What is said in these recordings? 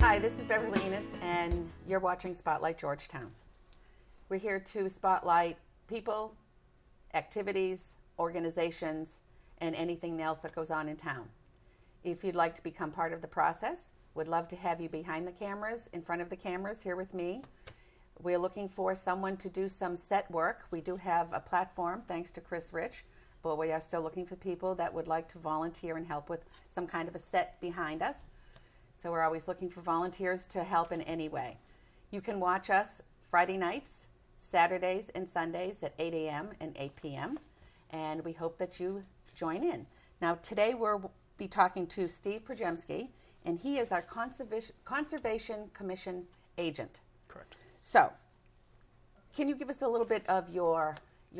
Hi, this is Beverly Enos, and you're watching Spotlight Georgetown. We're here to spotlight people, activities, organizations, and anything else that goes on in town. If you'd like to become part of the process, would love to have you behind the cameras, in front of the cameras, here with me. We're looking for someone to do some set work. We do have a platform, thanks to Chris Rich, but we are still looking for people that would like to volunteer and help with some kind of a set behind us. So we're always looking for volunteers to help in any way. You can watch us Friday nights, Saturdays, and Sundays at 8 a.m. and 8 p.m. And we hope that you join in. Now, today we'll be talking to Steve Przemski, and he is our Conservation Commission agent. Correct. So, can you give us a little bit of your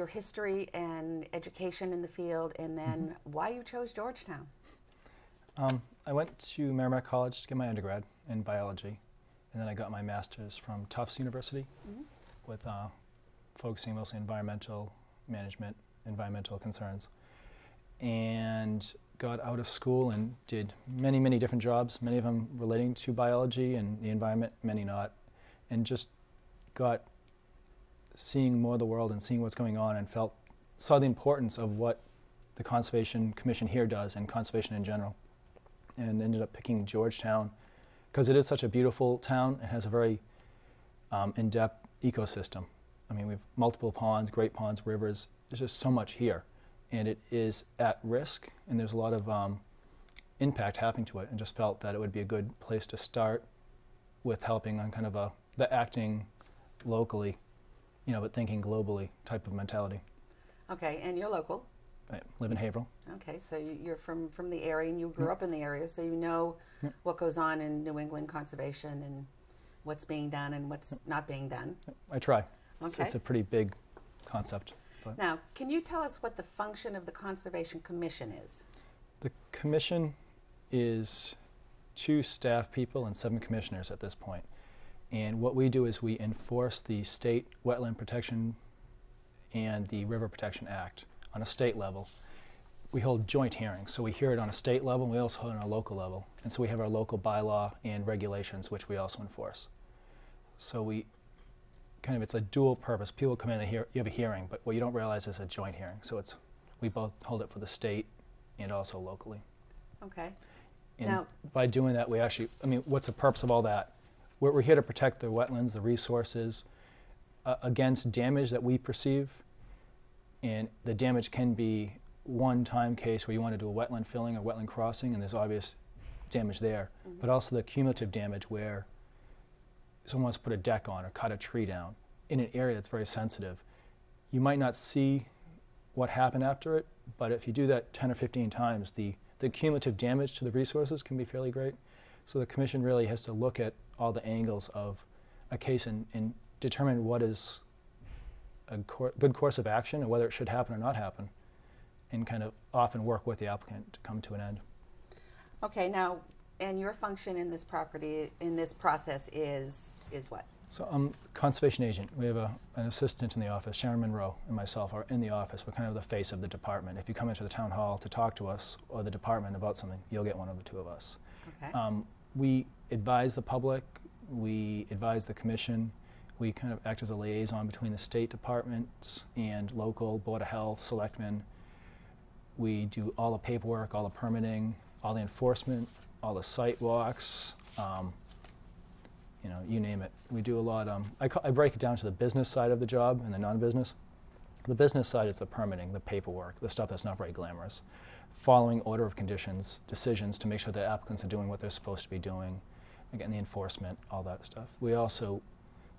history and education in the field, and then why you chose Georgetown? I went to Merrimack College to get my undergrad in biology, and then I got my master's from Tufts University with focusing mostly environmental management, environmental concerns, and got out of school and did many, many different jobs, many of them relating to biology and the environment, many not, and just got seeing more of the world and seeing what's going on, and saw the importance of what the Conservation Commission here does and conservation in general, and ended up picking Georgetown because it is such a beautiful town. It has a very in-depth ecosystem. I mean, we have multiple ponds, great ponds, rivers. There's just so much here, and it is at risk, and there's a lot of impact happening to it, and just felt that it would be a good place to start with helping on kind of the acting locally, but thinking globally type of mentality. Okay, and you're local. I live in Haverhill. Okay, so you're from the area, and you grew up in the area, so you know what goes on in New England conservation and what's being done and what's not being done. I try. Okay. It's a pretty big concept. But now, can you tell us what the function of the Conservation Commission is? The commission is 2 staff people and 7 commissioners at this point. And what we do is we enforce the State Wetland Protection and the River Protection Act on a state level. We hold joint hearings, so we hear it on a state level, and we also hold it on a local level. And so we have our local bylaw and regulations, which we also enforce. So we it's a dual purpose. People come in and you have a hearing, but what you don't realize is a joint hearing. So we both hold it for the state and also locally. Okay. And now, by doing that, we actually, what's the purpose of all that? We're here to protect the wetlands, the resources, against damage that we perceive. And the damage can be one-time case where you want to do a wetland filling or wetland crossing, and there's obvious damage there. But also the cumulative damage where someone wants to put a deck on or cut a tree down in an area that's very sensitive. You might not see what happened after it, but if you do that 10 or 15 times, the cumulative damage to the resources can be fairly great. So the commission really has to look at all the angles of a case and determine what is a good course of action and whether it should happen or not happen, and kind of often work with the applicant to come to an end. Okay, now, and your function in this process is what? So I'm conservation agent. We have an assistant in the office, Sharon Monroe, and myself are in the office. We're kind of the face of the department. If you come into the town hall to talk to us or the department about something, you'll get one of the 2 of us. Okay. We advise the public, we advise the commission, we kind of act as a liaison between the state departments and local, Board of Health, selectmen. We do all the paperwork, all the permitting, all the enforcement, all the site walks, you name it. We do a lot. I break it down to the business side of the job and the non-business. The business side is the permitting, the paperwork, the stuff that's not very glamorous. Following order of conditions, decisions to make sure that applicants are doing what they're supposed to be doing. Again, the enforcement, all that stuff. We also,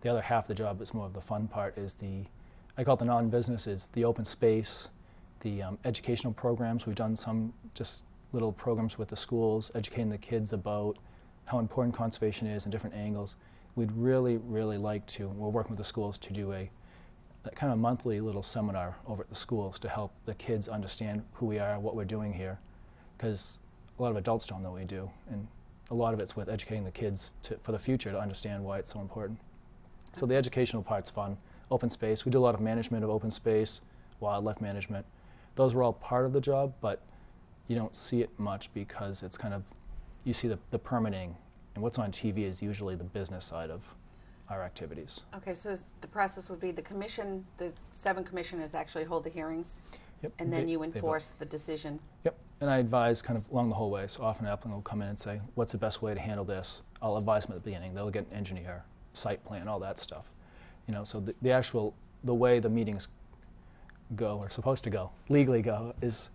the other half of the job is more of the fun part, is I call it the non-business, is the open space, the educational programs. We've done some just little programs with the schools, educating the kids about how important conservation is and different angles. We'd really, really like to, we're working with the schools to do a kind of monthly little seminar over at the schools to help the kids understand who we are, what we're doing here, because a lot of adults don't know what we do, and a lot of it's with educating the kids for the future to understand why it's so important. So the educational part's fun. Open space, we do a lot of management of open space, wildlife management. Those are all part of the job, but you don't see it much because it's kind of, you see the permitting And what's on TV is usually the business side of our activities. Okay, so the process would be the commission, the 7 commissioners actually hold the hearings, Yep. and then you they vote. enforce the decision. Yep. And I advise kind of along the whole way. So often an applicant will come in and say, what's the best way to handle this? I'll advise them at the beginning. They'll get an engineer, site plan, all that stuff. So the way the meetings go, or supposed to go, legally go, is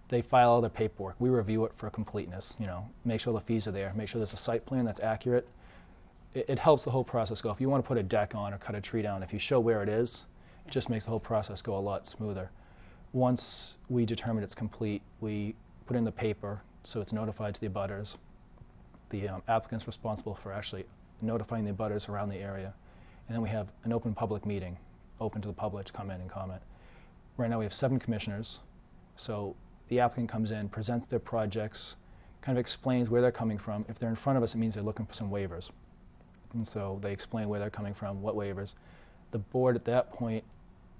they file all their paperwork. We review it for completeness, make sure the fees are there, make sure there's a site plan that's accurate. It helps the whole process go. If you want to put a deck on or cut a tree down, if you show where it is, it just makes the whole process go a lot smoother. Once we determine it's complete, we put in the paper so it's notified to the abutters. The applicant's responsible for actually notifying the abutters around the area. And then we have an open public meeting, open to the public to come in and comment. Right now we have 7 commissioners. So the applicant comes in, presents their projects, kind of explains where they're coming from. If they're in front of us, it means they're looking for some waivers. And so they explain where they're coming from, what waivers. The board at that point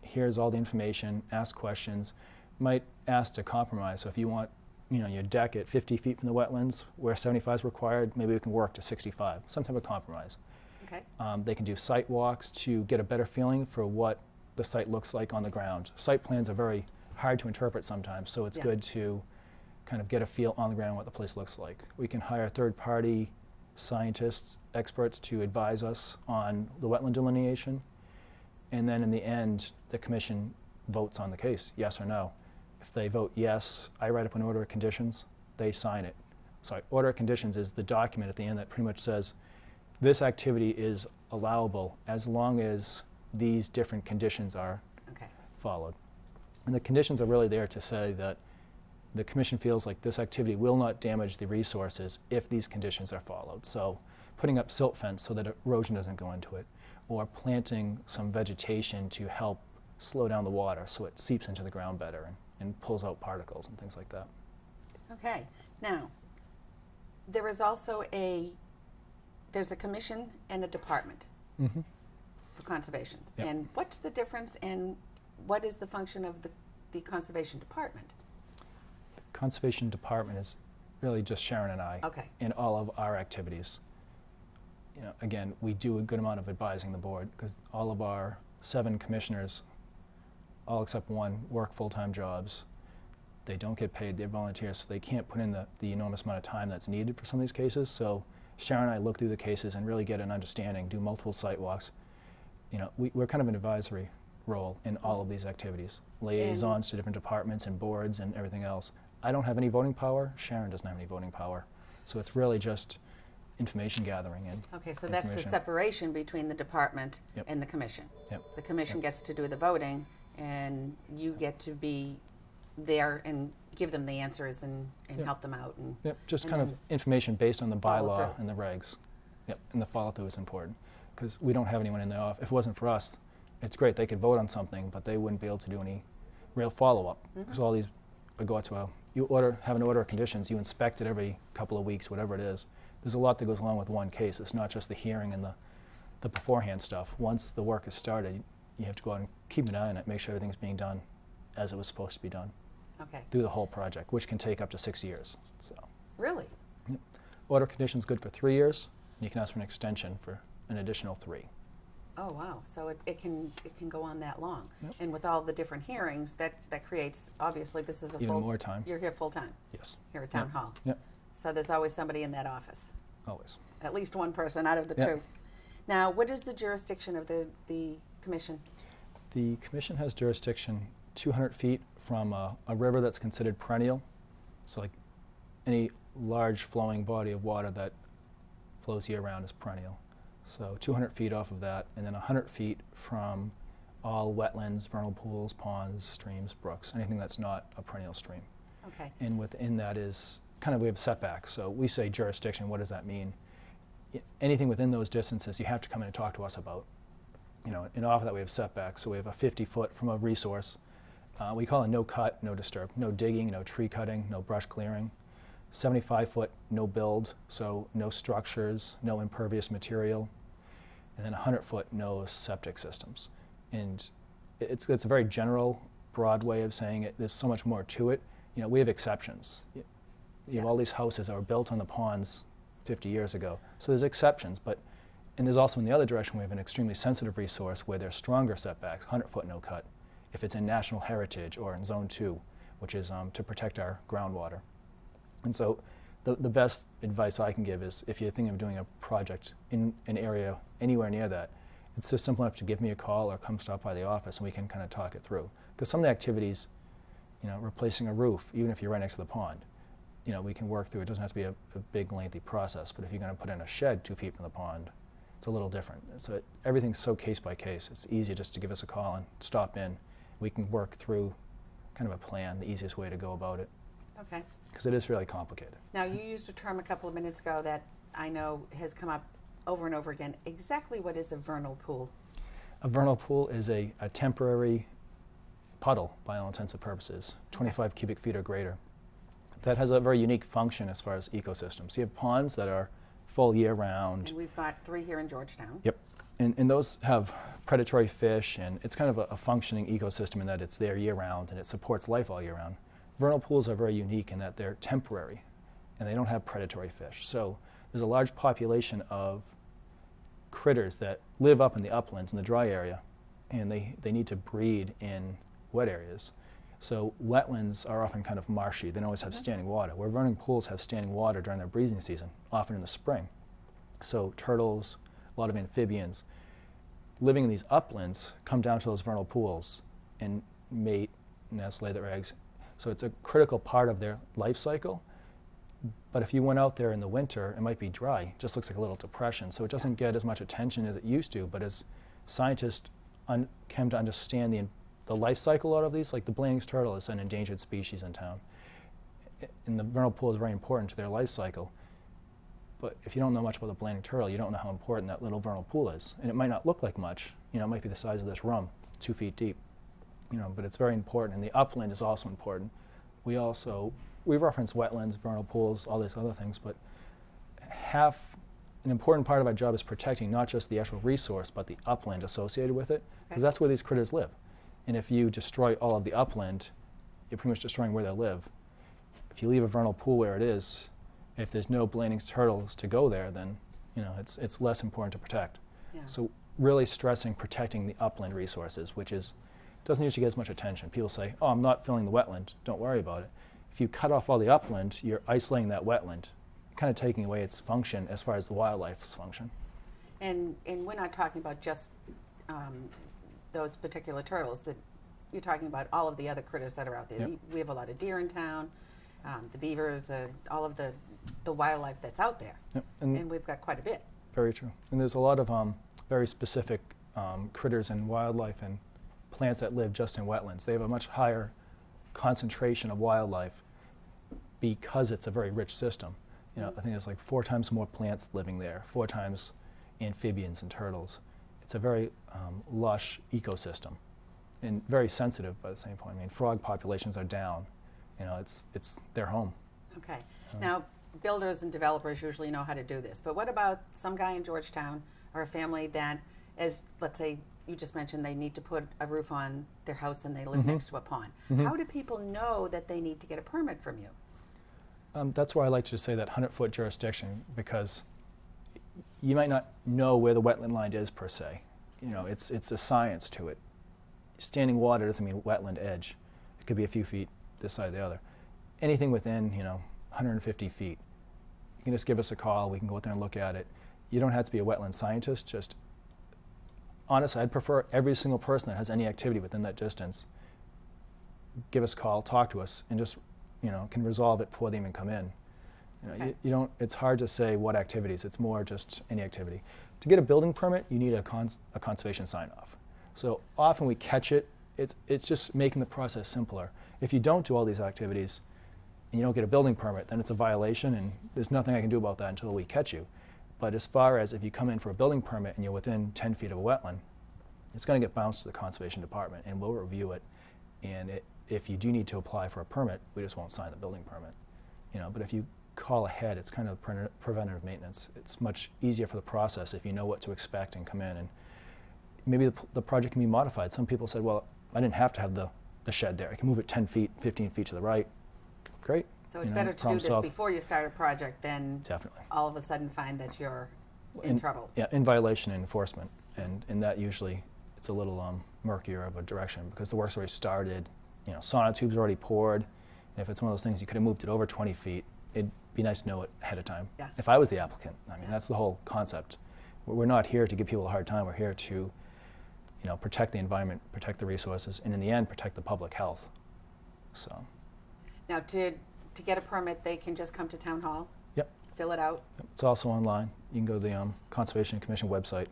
hears all the information, asks questions, might ask to compromise. So if you want your deck at 50 feet from the wetlands, where 75 is required, maybe we can work to 65, some type of compromise. Okay. They can do site walks to get a better feeling for what the site looks like on the ground. Site plans are very hard to interpret sometimes, so it's good to kind of get a feel on the ground what the place looks like. We can hire third-party scientists, experts to advise us on the wetland delineation, and then in the end, the commission votes on the case, yes or no. If they vote yes, I write up an order of conditions, they sign it. So order of conditions is the document at the end that pretty much says this activity is allowable as long as these different conditions are followed. And the conditions are really there to say that the commission feels like this activity will not damage the resources if these conditions are followed. So putting up silt fence so that erosion doesn't go into it, or planting some vegetation to help slow down the water so it seeps into the ground better and pulls out particles and things like that. Okay. Now, there is also there's a commission and a department for conservation. Yep. And what's the difference, and what is the function of the conservation department? The conservation department is really just Sharon and I in all of our activities. Again, we do a good amount of advising the board because all of our 7 commissioners, all except one, work full-time jobs. They don't get paid, they're volunteers, so they can't put in the enormous amount of time that's needed for some of these cases. So Sharon and I look through the cases and really get an understanding, do multiple site walks. We're kind of an advisory role in all of these activities. Liaisons to different departments and boards and everything else. I don't have any voting power, Sharon doesn't have any voting power. So it's really just information gathering and so that's the separation between the department and the commission. The commission gets to do the voting, and you get to be there and give them the answers and help them out. And just kind of information based on the bylaw and the regs. And the follow-through is important because we don't have anyone in the office. If it wasn't for us, it's great. They could vote on something, but they wouldn't be able to do any real follow-up because all these would go out to have an order of conditions. You inspect it every couple of weeks, whatever it is. There's a lot that goes along with one case. It's not just the hearing and the beforehand stuff. Once the work is started, you have to go out and keep an eye on it, make sure everything's being done as it was supposed to be done. Through the whole project, which can take up to 6 years. So. Really? Order condition's good for 3 years. And you can ask for an extension for an additional 3. Oh wow! So it can go on that long, and with all the different hearings, that creates, obviously this is even more time. You're here full time. Yes. Here at Town Hall. Yep. So there's always somebody in that office. Always. At least one person out of the 2. Now, what is the jurisdiction of the commission? The commission has jurisdiction 200 feet from a river that's considered perennial. So like any large flowing body of water that flows year-round is perennial. So 200 feet off of that, and then 100 feet from all wetlands, vernal pools, ponds, streams, brooks, anything that's not a perennial stream. And within that is we have setbacks. So we say jurisdiction, what does that mean? Anything within those distances you have to come in and talk to us about. And off of that we have setbacks. So we have a 50-foot from a resource. We call it no cut, no disturb, no digging, no tree cutting, no brush clearing. 75-foot, no build, so no structures, no impervious material. And then 100-foot, no septic systems. And it's a very general, broad way of saying it. There's so much more to it. We have exceptions. You have all these houses that were built on the ponds 50 years ago. So there's exceptions, and there's also in the other direction, we have an extremely sensitive resource where there's stronger setbacks, 100-foot no cut, if it's in National Heritage or in Zone 2, which is to protect our groundwater. And so the best advice I can give is if you're thinking of doing a project in an area anywhere near that, it's just simple enough to give me a call or come stop by the office and we can kind of talk it through. Because some of the activities, replacing a roof, even if you're right next to the pond, we can work through. It doesn't have to be a big, lengthy process. But if you're going to put in a shed 2 feet from the pond, it's a little different. So everything's so case by case. It's easier just to give us a call and stop in. We can work through kind of a plan, the easiest way to go about it. Okay. Because it is really complicated. Now, you used a term a couple of minutes ago that I know has come up over and over again. Exactly what is a vernal pool? A vernal pool is a temporary puddle, by all intents and purposes, 25 cubic feet or greater. That has a very unique function as far as ecosystems. You have ponds that are full year-round. And we've got 3 here in Georgetown. Yep. And those have predatory fish, and it's kind of a functioning ecosystem in that it's there year-round and it supports life all year-round. Vernal pools are very unique in that they're temporary and they don't have predatory fish. So there's a large population of critters that live up in the uplands in the dry area, and they need to breed in wet areas. So wetlands are often kind of marshy. They don't always have standing water, where vernal pools have standing water during their breeding season, often in the spring. So turtles, a lot of amphibians, living in these uplands come down to those vernal pools and mate, nest, lay their eggs. So it's a critical part of their life cycle. But if you went out there in the winter, it might be dry. It just looks like a little depression. So it doesn't get as much attention as it used to. But as scientists came to understand the life cycle out of these, like the Blanding's turtle is an endangered species in town. And the vernal pool is very important to their life cycle. But if you don't know much about the Blanding turtle, you don't know how important that little vernal pool is. And it might not look like much. It might be the size of this room, 2 feet deep. But it's very important. And the upland is also important. We reference wetlands, vernal pools, all these other things, but an important part of our job is protecting not just the actual resource, but the upland associated with it, because that's where these critters live. And if you destroy all of the upland, you're pretty much destroying where they live. If you leave a vernal pool where it is, if there's no Blanding's turtles to go there, then it's less important to protect. Yeah. So really stressing protecting the upland resources, which doesn't usually get as much attention. People say, "Oh, I'm not filling the wetland. Don't worry about it." If you cut off all the upland, you're isolating that wetland, kind of taking away its function as far as the wildlife's function. And we're not talking about just those particular turtles. That you're talking about all of the other critters that are out there. Yep. We have a lot of deer in town, the beavers, all of the wildlife that's out there. Yep. And we've got quite a bit. Very true. And there's a lot of very specific critters and wildlife and plants that live just in wetlands. They have a much higher concentration of wildlife because it's a very rich system. I think there's like 4 times more plants living there, 4 times amphibians and turtles. It's a very lush ecosystem and very sensitive by the same point. I mean, frog populations are down. It's their home. Okay. Now, builders and developers usually know how to do this, but what about some guy in Georgetown or a family that, as let's say you just mentioned, they need to put a roof on their house and they live next to a pond. How do people know that they need to get a permit from you? That's why I like to say that 100-foot jurisdiction, because you might not know where the wetland line is per se. It's a science to it. Standing water doesn't mean wetland edge. It could be a few feet this side or the other. Anything within 150 feet, you can just give us a call. We can go out there and look at it. You don't have to be a wetland scientist. Just honestly, I'd prefer every single person that has any activity within that distance give us a call, talk to us, and just can resolve it before they even come in. Okay. You don't. It's hard to say what activities. It's more just any activity. To get a building permit, you need a conservation sign-off. So often we catch it. It's just making the process simpler. If you don't do all these activities and you don't get a building permit, then it's a violation, and there's nothing I can do about that until we catch you. But as far as if you come in for a building permit and you're within 10 feet of a wetland, it's going to get bounced to the Conservation Department, and we'll review it. And if you do need to apply for a permit, we just won't sign the building permit. But if you call ahead, it's kind of preventative maintenance. It's much easier for the process if you know what to expect and come in. And maybe the project can be modified. Some people said, well, I didn't have to have the shed there. I can move it 10 feet, 15 feet to the right. great. So it's better to do problem this solved. before you start a project than Definitely. all of a sudden find that you're in trouble. Yeah, in violation and enforcement. And that usually, it's a little murkier of a direction because the work's already started, sonotubes are already poured. And if it's one of those things, you could have moved it over 20 feet, it'd be nice to know it ahead of time. Yeah. If I was the applicant, I mean, Yeah. that's the whole concept. We're not here to give people a hard time. We're here to, protect the environment, protect the resources, and in the end, protect the public health. So. Now, to get a permit, they can just come to Town Hall, Yep. fill it out. It's also online. You can go to the Conservation Commission website,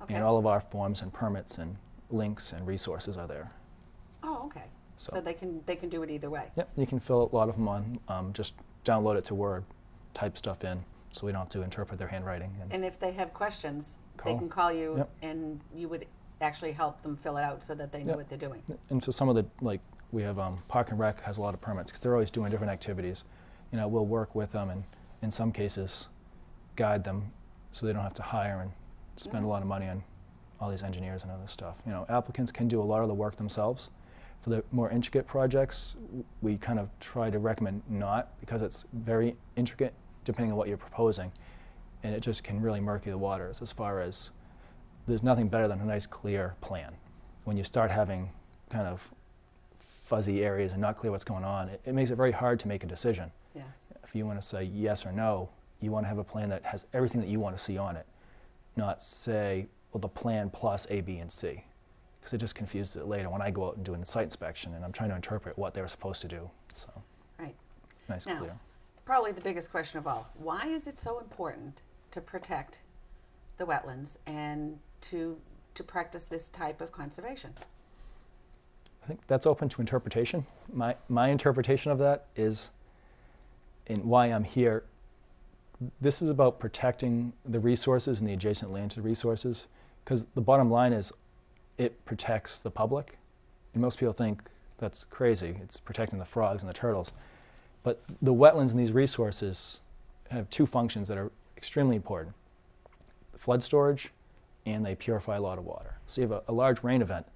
Okay. and all of our forms and permits and links and resources are there. Oh, okay. So- So they can do it either way. Yep, you can fill a lot of them on, just download it to Word, type stuff in, so we don't have to interpret their handwriting. And if they have questions, they Call. can call you, Yep. and you would actually help them fill it out so that they know Yep. what they're doing. And for some of the, we have Park and Rec has a lot of permits because they're always doing different activities. We'll work with them and in some cases guide them so they don't have to hire and spend a lot of money on all these engineers and other stuff. Applicants can do a lot of the work themselves. For the more intricate projects, we kind of try to recommend not because it's very intricate depending on what you're proposing. And it just can really murky the waters as far as there's nothing better than a nice clear plan. When you start having kind of fuzzy areas and not clear what's going on, it makes it very hard to make a decision. Yeah. If you want to say yes or no, you want to have a plan that has everything that you want to see on it, not say, well, the plan plus A, B, and C, because it just confuses it later when I go out and do a site inspection and I'm trying to interpret what they were supposed to do. So, Right. nice, Now, clear. probably the biggest question of all, why is it so important to protect the wetlands and to practice this type of conservation? I think that's open to interpretation. My interpretation of that is, and why I'm here, this is about protecting the resources and the adjacent land to the resources, because the bottom line is it protects the public. And most people think that's crazy. It's protecting the frogs and the turtles. But the wetlands and these resources have two functions that are extremely important. Flood storage, and they purify a lot of water. So you have a large rain event,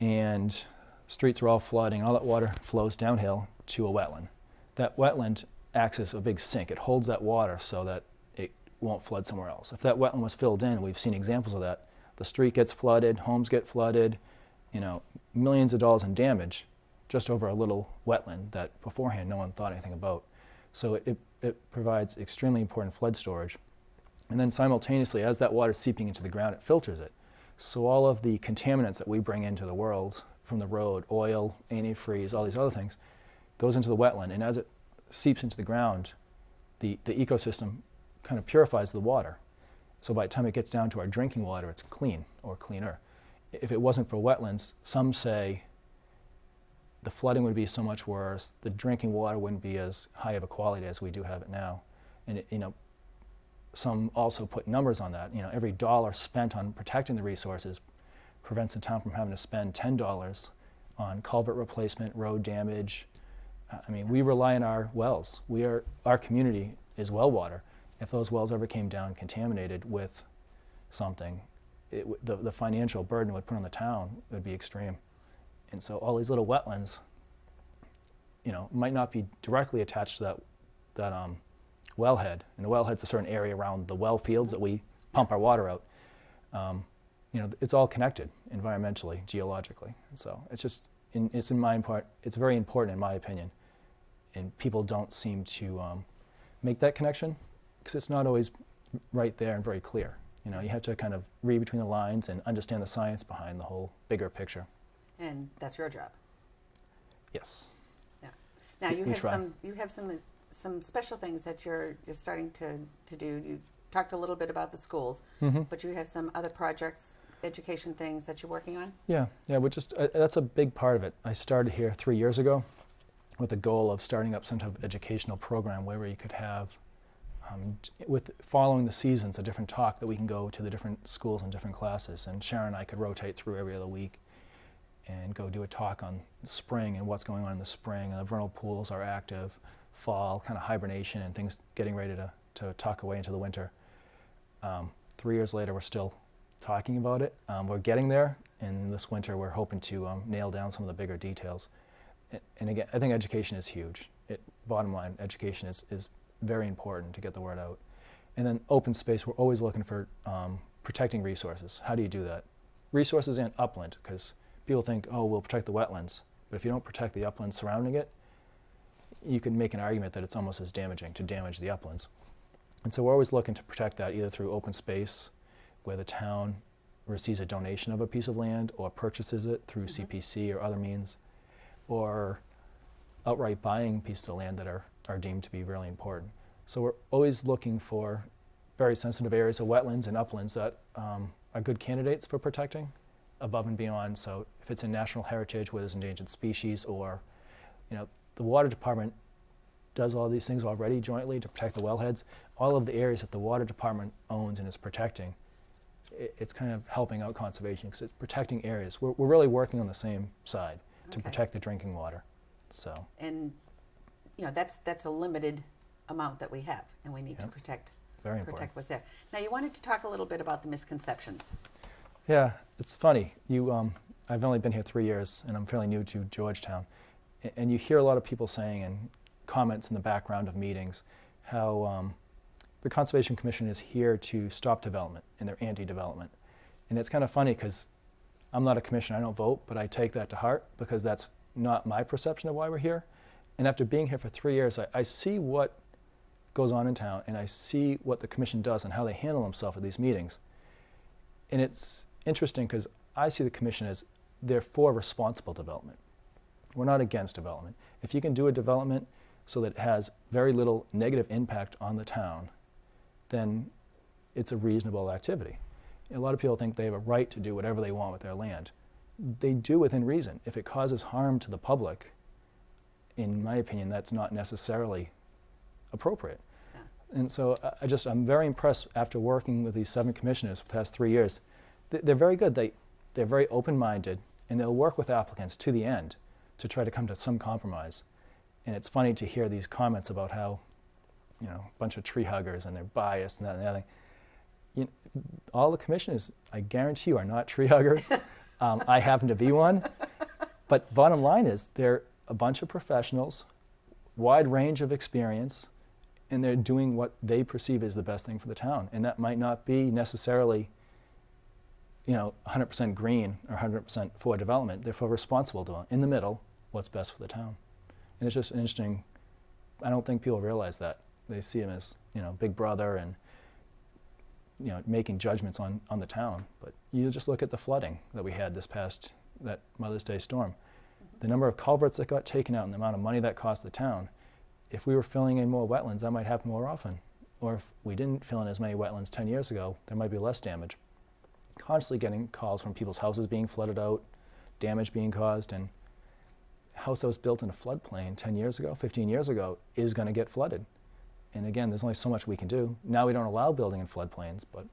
and streets are all flooding, all that water flows downhill to a wetland. That wetland acts as a big sink. It holds that water so that it won't flood somewhere else. If that wetland was filled in, we've seen examples of that, the street gets flooded, homes get flooded, millions of dollars in damage just over a little wetland that beforehand no one thought anything about. So it provides extremely important flood storage. And then simultaneously, as that water is seeping into the ground, it filters it. So all of the contaminants that we bring into the world from the road, oil, antifreeze, all these other things, goes into the wetland. And as it seeps into the ground, the ecosystem kind of purifies the water. So by the time it gets down to our drinking water, it's clean or cleaner. If it wasn't for wetlands, some say the flooding would be so much worse, the drinking water wouldn't be as high of a quality as we do have it now. And some also put numbers on that. Every dollar spent on protecting the resources prevents the town from having to spend $10 on culvert replacement, road damage. We rely on our wells. Our community is well water. If those wells ever came down contaminated with something, the financial burden it would put on the town would be extreme. And so all these little wetlands, might not be directly attached to that wellhead, and the wellhead's a certain area around the well fields that we pump our water out. It's all connected environmentally, geologically. And so it's very important in my opinion, and people don't seem to make that connection because it's not always right there and very clear. You have to kind of read between the lines and understand the science behind the whole bigger picture. And that's your job. Yes. Yeah. Now We try. you have some special things that you're starting to do. You talked a little bit about the schools, but you have some other projects, education things that you're working on? Yeah, that's a big part of it. I started here 3 years ago with the goal of starting up some type of educational program where you could have, with following the seasons, a different talk that we can go to the different schools and different classes. And Sharon and I could rotate through every other week and go do a talk on the spring and what's going on in the spring. And the vernal pools are active, fall, kind of hibernation and things getting ready to tuck away into the winter. 3 years later, we're still talking about it. We're getting there, and this winter we're hoping to nail down some of the bigger details. And again, I think education is huge. Bottom line, education is very important to get the word out. And then open space, we're always looking for protecting resources. How do you do that? Resources and upland, because people think, oh, we'll protect the wetlands. But if you don't protect the uplands surrounding it, you can make an argument that it's almost as damaging to damage the uplands. And so we're always looking to protect that either through open space, where the town receives a donation of a piece of land or purchases it through CPC or other means, or outright buying pieces of land that are deemed to be really important. So we're always looking for very sensitive areas of wetlands and uplands that are good candidates for protecting above and beyond. So if it's in national heritage where there's endangered species, or the water department does all these things already jointly to protect the wellheads. All of the areas that the water department owns and is protecting, it's kind of helping out conservation because it's protecting areas. We're really working on the same side to protect the drinking water. So. And that's a limited amount that we have, and we need to protect what's there. Now, you wanted to talk a little bit about the misconceptions. Yeah, it's funny. I've only been here 3 years, and I'm fairly new to Georgetown, and you hear a lot of people saying and comments in the background of meetings how the Conservation Commission is here to stop development, and they're anti-development. And it's kind of funny because I'm not a commissioner, I don't vote, but I take that to heart because that's not my perception of why we're here. And after being here for 3 years, I see what goes on in town, and I see what the commission does and how they handle themselves at these meetings. And it's interesting because I see the commission as they're for responsible development. We're not against development. If you can do a development so that it has very little negative impact on the town, then it's a reasonable activity. A lot of people think they have a right to do whatever they want with their land. They do within reason. If it causes harm to the public, in my opinion, that's not necessarily appropriate. Yeah. And so I'm very impressed after working with these 7 commissioners for the past 3 years. They're very good. They're very open-minded, and they'll work with applicants to the end to try to come to some compromise. And it's funny to hear these comments about how, a bunch of tree huggers and they're biased and that and the other thing. All the commissioners, I guarantee you, are not tree huggers. I happen to be one. But bottom line is, they're a bunch of professionals, wide range of experience, and they're doing what they perceive as the best thing for the town. And that might not be necessarily 100% green or 100% for development. They're for responsible development. In the middle, what's best for the town. And it's just interesting. I don't think people realize that. They see him as, big brother and, making judgments on the town. But you just look at the flooding that we had that Mother's Day storm. The number of culverts that got taken out and the amount of money that cost the town. If we were filling in more wetlands, that might happen more often. Or if we didn't fill in as many wetlands 10 years ago, there might be less damage. Constantly getting calls from people's houses being flooded out, damage being caused, and a house that was built in a floodplain 10 years ago, 15 years ago, is going to get flooded. And again, there's only so much we can do. Now we don't allow building in floodplains, but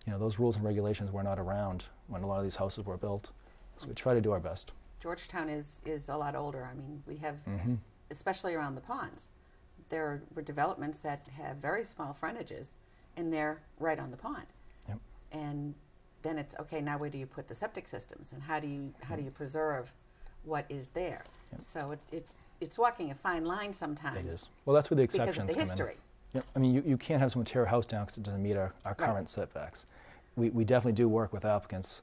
those rules and regulations were not around when a lot of these houses were built. So we try to do our best. Georgetown is a lot older. I mean, we have, especially around the ponds, there were developments that have very small frontages, and they're right on the pond. Yep. And then it's, okay, now where do you put the septic systems, and how do you preserve what is there? Yep. So it's walking a fine line sometimes. It is. Well, that's where the exceptions come in. Because of the history. Yep. I mean, you can't have someone tear a house down because it doesn't meet our current setbacks. We definitely do work with applicants.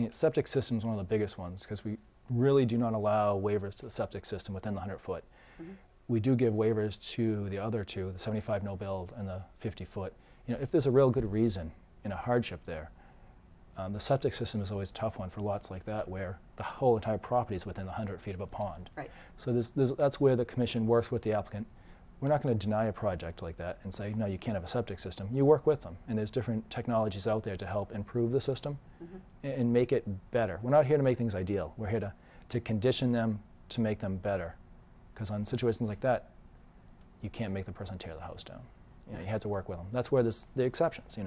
Septic system is one of the biggest ones because we really do not allow waivers to the septic system within the 100-foot. We do give waivers to the other two, the 75 no build and the 50-foot. If there's a real good reason and a hardship there, the septic system is always a tough one for lots like that where the whole entire property is within 100 feet of a pond. Right. So that's where the commission works with the applicant. We're not going to deny a project like that and say, no, you can't have a septic system. You work with them, and there's different technologies out there to help improve the system and make it better. We're not here to make things ideal. We're here to condition them to make them better. Because on situations like that, you can't make the person tear the house down. You have to work with them. That's where the exceptions,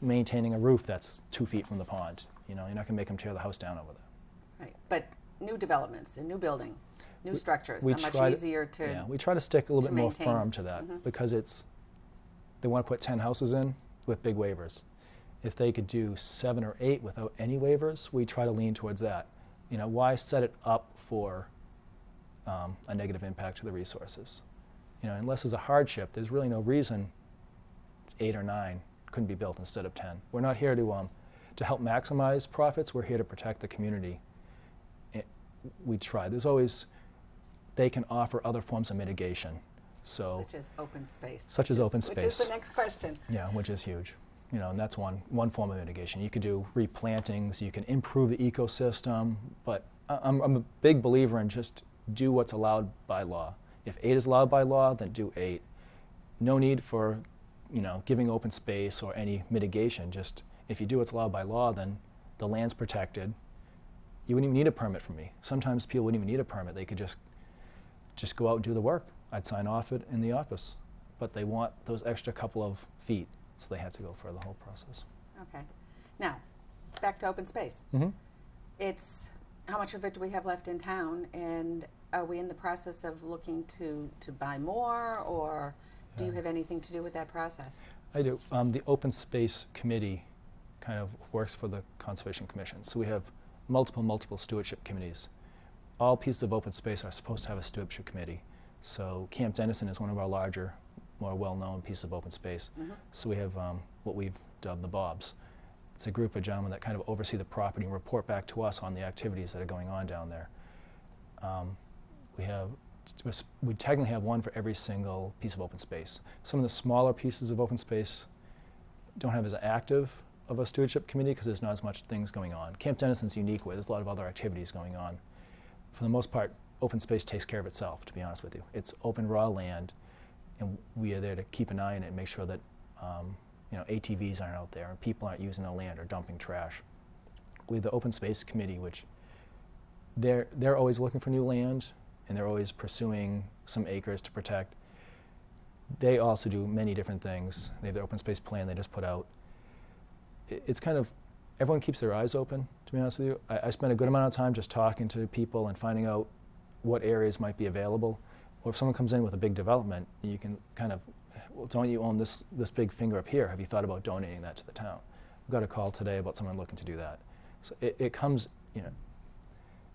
maintaining a roof that's 2 feet from the pond. You're not going to make them tear the house down over there. Right, but new developments, a new building, new structures are much easier to Yeah, we try to stick a little bit maintain. more firm to that because they want to put 10 houses in with big waivers. If they could do 7 or 8 without any waivers, we try to lean towards that. Why set it up for a negative impact to the resources. You know, unless there's a hardship, there's really no reason 8 or 9 couldn't be built instead of 10. We're not here to help maximize profits. We're here to protect the community. We try. There's always, they can offer other forms of mitigation. So, such as open space. Such as open space. Which is the next question. Yeah, which is huge. You know, and that's one form of mitigation. You could do replantings, you can improve the ecosystem, but I'm a big believer in just do what's allowed by law. If 8 is allowed by law, then do 8. No need for, you know, giving open space or any mitigation. Just if you do what's allowed by law, then the land's protected. You wouldn't even need a permit from me. Sometimes people wouldn't even need a permit. They could just go out and do the work. I'd sign off it in the office. But they want those extra couple of feet, so they have to go for the whole process. Okay. Now, back to open space. Mm-hmm. It's how much of it do we have left in town, and are we in the process of looking to buy more, or do you have anything to do with that process? I do. The Open Space Committee kind of works for the Conservation Commission. So we have multiple stewardship committees. All pieces of open space are supposed to have a stewardship committee. So Camp Dennison is one of our larger, more well-known pieces of open space. Mm-hmm. So we have what we've dubbed the Bobs. It's a group of gentlemen that kind of oversee the property and report back to us on the activities that are going on down there. We technically have one for every single piece of open space. Some of the smaller pieces of open space don't have as active of a stewardship committee because there's not as much things going on. Camp Dennison's unique with there's a lot of other activities going on. For the most part, open space takes care of itself, to be honest with you. It's open raw land, and we are there to keep an eye on it and make sure that you know, ATVs aren't out there and people aren't using the land or dumping trash. We have the Open Space Committee, which they're always looking for new land, and they're always pursuing some acres to protect. They also do many different things. They have their open space plan they just put out. It's kind of, everyone keeps their eyes open, to be honest with you. I spend a good amount of time just talking to people and finding out what areas might be available. Or if someone comes in with a big development, you can kind of, well, don't you own this big finger up here? Have you thought about donating that to the town? We got a call today about someone looking to do that. So it comes, you know,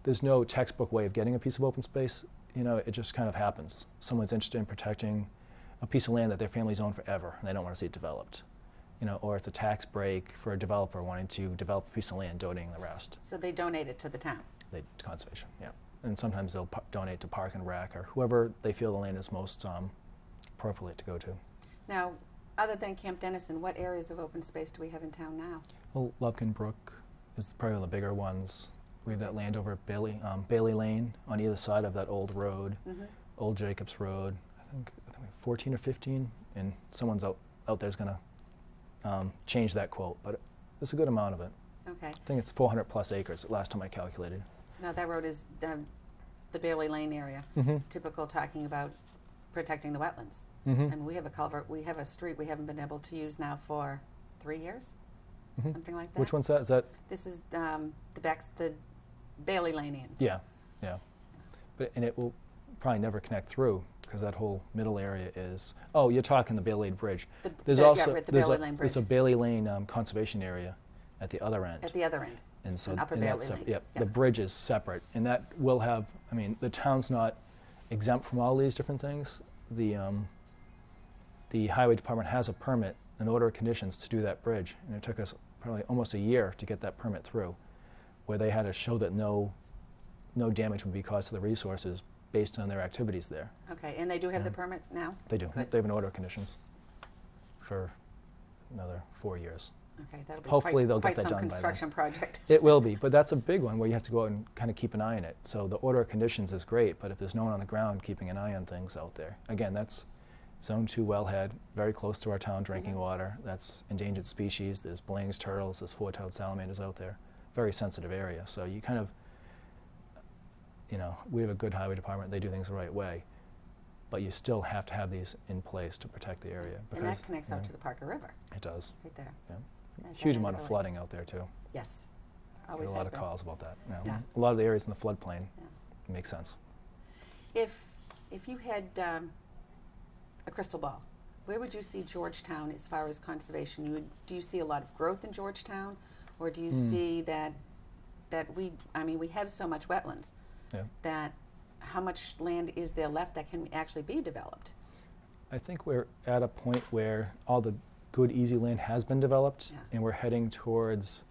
there's no textbook way of getting a piece of open space. You know, it just kind of happens. Someone's interested in protecting a piece of land that their family's owned forever, and they don't want to see it developed. You know, or it's a tax break for a developer wanting to develop a piece of land, donating the rest. So they donate it to the town? They, conservation, yeah. And sometimes they'll donate to Park and Rec or whoever they feel the land is most appropriate to go to. Now, other than Camp Dennison, what areas of open space do we have in town now? Well, Lovekin Brook is probably one of the bigger ones. We have that land over at Bailey Lane on either side of that old road, mm-hmm. Old Jacobs Road. I think 14 or 15, and someone's out there's going to change that quote, but there's a good amount of it. Okay. I think it's 400 plus acres last time I calculated. Now that road is the Bailey Lane area, mm-hmm. typical talking about protecting the wetlands. Mm-hmm. And we have a culvert, we have a street we haven't been able to use now for 3 years, mm-hmm. something like that. Which one's that? Is that? This is the Bailey Lane end. Yeah, yeah. And it will probably never connect through because that whole middle area is. Oh, you're talking the Bailey Lane Bridge. There's a Bailey Lane conservation area at the other end. At the other end. And so Upper Bailey Lane. Yep, the bridge is separate, and that will have. I mean, the town's not exempt from all these different things. The highway department has a permit, an order of conditions to do that bridge, and it took us probably almost a year to get that permit through, where they had to show that no damage would be caused to the resources based on their activities there. Okay, and they do have the permit now? They do. Good. They have an order of conditions for another 4 years. Okay, that'll be hopefully they'll quite get that some done construction by then. project. It will be, but that's a big one where you have to go out and kind of keep an eye on it. So the order of conditions is great, but if there's no one on the ground keeping an eye on things out there, again, that's Zone 2 wellhead, very close to our town drinking mm-hmm. water. That's endangered species. There's Blaney's turtles. There's four-toed salamanders out there. Very sensitive area. So you kind of, you know, we have a good highway department. They do things the right way, but you still have to have these in place to protect the area. And that connects out to the Parker River. It does. Right there. Yeah. Huge amount of flooding out there too. Yes. Always get a lot of calls about that. You know, yeah. A lot of the areas in the floodplain. Yeah. Makes sense. If you had a crystal ball, where would you see Georgetown as far as conservation? Do you see a lot of growth in Georgetown, or do you see that we have so much wetlands that how much land is there left that can actually be developed? I think we're at a point where all the good, easy land has been developed, and we're heading towards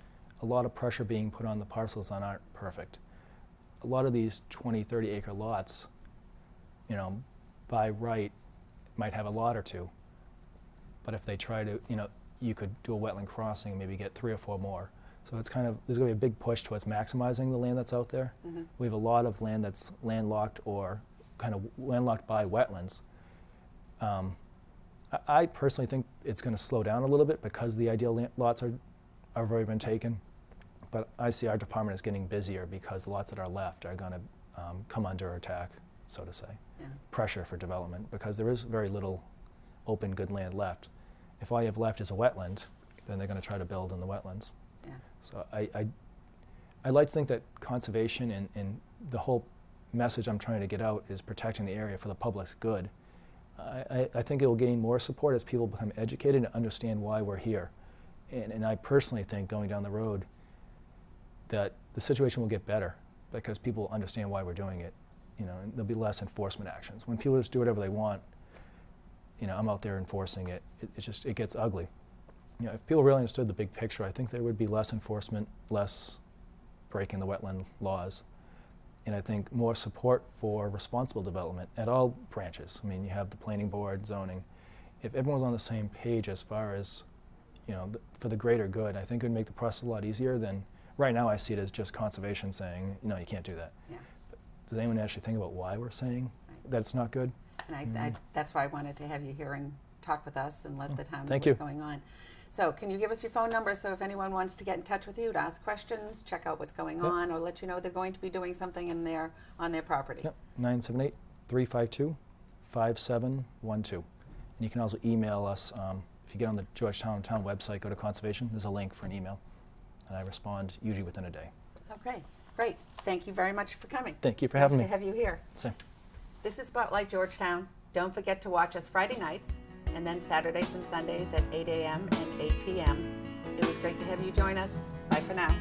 a lot of pressure being put on the parcels that aren't perfect. A lot of these 20, 30 acre lots, you know, by right, might have a lot or two, but if they try to, you know, you could do a wetland crossing and maybe get 3 or 4 more. So it's kind of, there's going to be a big push towards maximizing the land that's out there. Mm-hmm. We have a lot of land that's landlocked or kind of landlocked by wetlands. I personally think it's going to slow down a little bit because the ideal lots are already been taken. But I see our department is getting busier because the lots that are left are going to come under attack, so to say. Yeah. Pressure for development, because there is very little open good land left. If all you have left is a wetland, then they're going to try to build in the wetlands. Yeah. So I like to think that conservation and the whole message I'm trying to get out is protecting the area for the public's good. I think it will gain more support as people become educated and understand why we're here. And I personally think going down the road that the situation will get better because people understand why we're doing it. You know, and there'll be less enforcement actions. When people just do whatever they want, you know, I'm out there enforcing it. It gets ugly. You know, if people really understood the big picture, I think there would be less enforcement, less breaking the wetland laws, and I think more support for responsible development at all branches. I mean, you have the planning board, zoning. If everyone's on the same page as far as, you know, for the greater good, I think it would make the process a lot easier than right now. I see it as just conservation saying, no, you can't do that. Yeah. But does anyone actually think about why we're saying that it's not good? And that's why I wanted to have you here and talk with us and let the town know Thank what's you. going on. So can you give us your phone number so if anyone wants to get in touch with you to ask questions, check out what's going on, or let you know they're going to be doing something on their property? Yep, 978-352-5712. And you can also email us. If you get on the Georgetown Town website, go to Conservation, there's a link for an email. And I respond usually within a day. Okay, great. Thank you very much for coming. Thank you for having me. Nice to have you here. Same. This is Spotlight Georgetown. Don't forget to watch us Friday nights and then Saturdays and Sundays at 8 a.m. and 8 p.m. It was great to have you join us. Bye for now.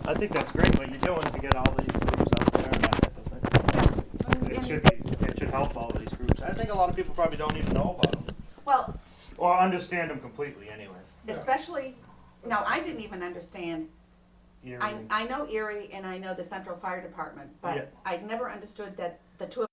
I think that's great what you're doing to get all these groups out there and that type of thing. It should help all these groups. I think a lot of people probably don't even know about them. Well, Or understand them completely anyways. especially, no, I didn't even understand. Erie. I know Erie and I know the Central Fire Department, Yeah. but I never understood that the two